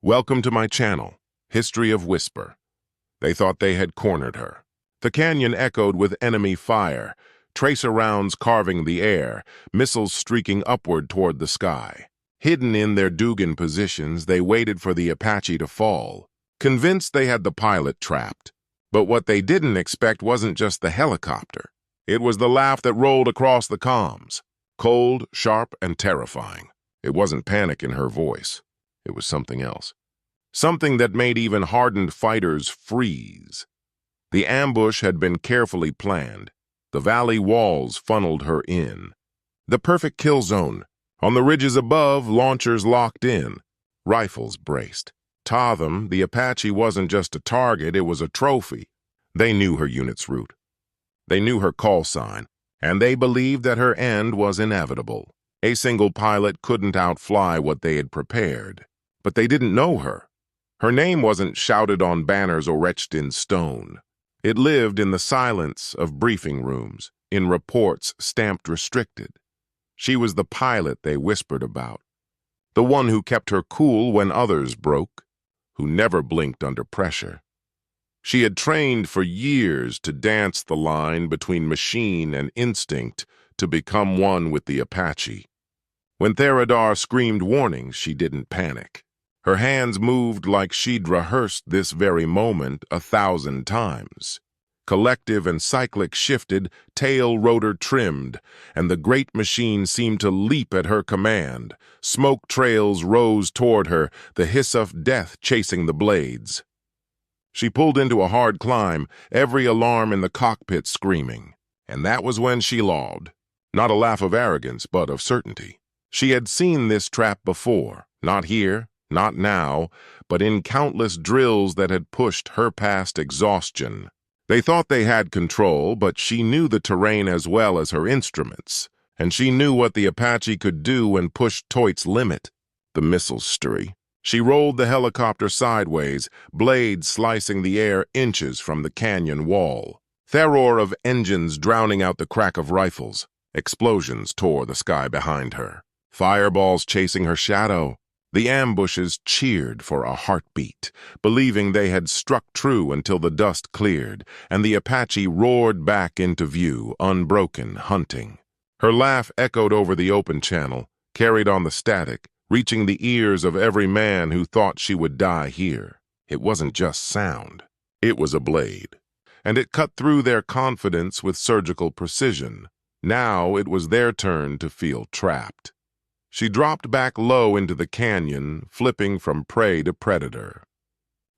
Welcome to my channel, History of Whisper. They thought they had cornered her. The canyon echoed with enemy fire, tracer rounds carving the air, missiles streaking upward toward the sky. Hidden in their Dugan positions, they waited for the Apache to fall, convinced they had the pilot trapped. But what they didn't expect wasn't just the helicopter. It was the laugh that rolled across the comms, cold, sharp, and terrifying. It wasn't panic in her voice. It was something else. Something that made even hardened fighters freeze. The ambush had been carefully planned. The valley walls funneled her in. The perfect kill zone. On the ridges above, launchers locked in. Rifles braced. To them, the Apache wasn't just a target, it was a trophy. They knew her unit's route. They knew her call sign, and they believed that her end was inevitable. A single pilot couldn't outfly what they had prepared. But they didn't know her. Her name wasn't shouted on banners or etched in stone. It lived in the silence of briefing rooms, in reports stamped restricted. She was the pilot they whispered about, the one who kept her cool when others broke, who never blinked under pressure. She had trained for years to dance the line between machine and instinct to become one with the Apache. When Theradar screamed warnings, she didn't panic. Her hands moved like she'd rehearsed this very moment 1,000 times. Collective and cyclic shifted, tail rotor trimmed, and the great machine seemed to leap at her command. Smoke trails rose toward her, the hiss of death chasing the blades. She pulled into a hard climb, every alarm in the cockpit screaming. And that was when she lulled. Not a laugh of arrogance, but of certainty. She had seen this trap before, not here, not now, but in countless drills that had pushed her past exhaustion. They thought they had control, but she knew the terrain as well as her instruments, and she knew what the Apache could do when pushed to its limit. The missiles sturry. She rolled the helicopter sideways, blades slicing the air inches from the canyon wall. Roar of engines drowning out the crack of rifles. Explosions tore the sky behind her. Fireballs chasing her shadow. The ambushes cheered for a heartbeat, believing they had struck true until the dust cleared, and the Apache roared back into view, unbroken, hunting. Her laugh echoed over the open channel, carried on the static, reaching the ears of every man who thought she would die here. It wasn't just sound. It was a blade, and it cut through their confidence with surgical precision. Now it was their turn to feel trapped. She dropped back low into the canyon, flipping from prey to predator.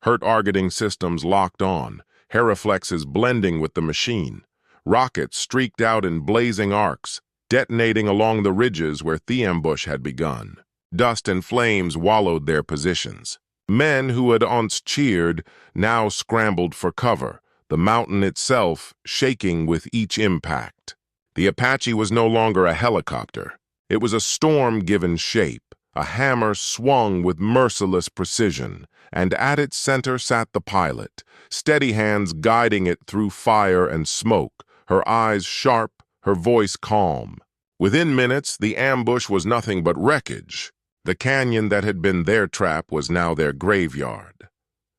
Hurt targeting systems locked on, hair reflexes blending with the machine. Rockets streaked out in blazing arcs, detonating along the ridges where the ambush had begun. Dust and flames wallowed their positions. Men who had once cheered now scrambled for cover, the mountain itself shaking with each impact. The Apache was no longer a helicopter. It was a storm given shape, a hammer swung with merciless precision, and at its center sat the pilot, steady hands guiding it through fire and smoke, her eyes sharp, her voice calm. Within minutes, the ambush was nothing but wreckage. The canyon that had been their trap was now their graveyard.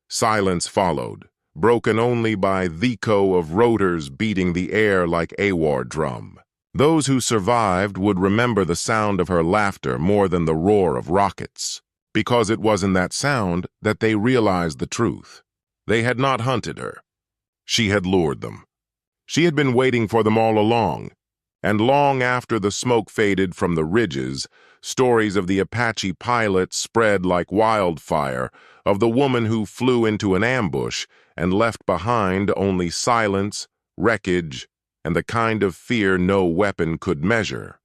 Silence followed, broken only by the echo of rotors beating the air like a war drum. Those who survived would remember the sound of her laughter more than the roar of rockets, because it was in that sound that they realized the truth. They had not hunted her. She had lured them. She had been waiting for them all along, and long after the smoke faded from the ridges, stories of the Apache pilot spread like wildfire, of the woman who flew into an ambush and left behind only silence, wreckage, and the kind of fear no weapon could measure.